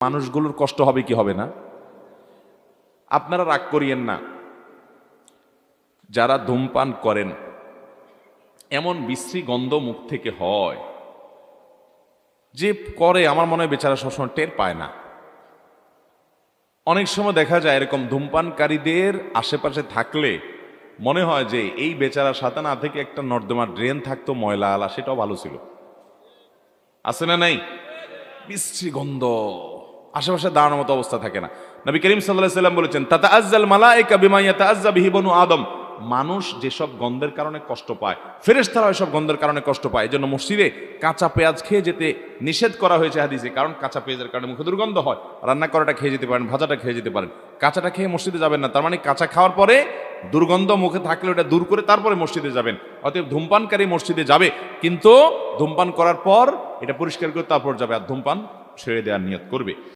মানুষগুলোর কষ্ট হবে কি হবে না? আপনারা রাগ করিয়েন না। যারা ধূমপান করেন এমন বিশ্রী গন্ধ মুখ থেকে হয় যে করে, আমার মনে হয় বেচারা সবসময় টের পায় না। অনেক সময় দেখা যায় এরকম ধূমপানকারীদের আশেপাশে থাকলে মনে হয় যে এই বেচারা সাথে না থেকে একটা নর্দমা ড্রেন থাকতো ময়লা আলা, সেটাও ভালো ছিল। আছে না নাই? বিশ্রী গন্ধ, আশেপাশে দাঁড়ানোর মতো অবস্থা থাকে না। নবী করিম সাল্লাল্লাহু আলাইহি ওয়াসাল্লাম বলেছেন, তাতাআজ্জাল মালায়েকা বিমা ইয়াতাআজ্জা বিহি বনু আদম। মানুষ যেসব গন্ধের কারণে কষ্ট পায়, ফেরেশতারা এসব গন্ধের কারণে কষ্ট পায়। এজন্য মসজিদে কাঁচা পেঁয়াজ খেয়ে যেতে নিষেধ করা হয়েছে হাদিসে, কারণ কাঁচা পেঁয়াজের কারণে মুখে দুর্গন্ধ হয়। রান্না করাটা খেয়ে যেতে পারেন, ভাজাটা খেয়ে যেতে পারেন, কাঁচাটা খেয়ে মসজিদে যাবেন না। তার মানে কাঁচা খাওয়ার পরে দুর্গন্ধ মুখে থাকলে ওটা দূর করে তারপরে মসজিদে যাবেন। অতএব ধূমপানকারী মসজিদে যাবে, কিন্তু ধূমপান করার পর এটা পরিষ্কার করে তারপর যাবে, আর ধূমপান ছেড়ে দেওয়ার নিয়ত করবে।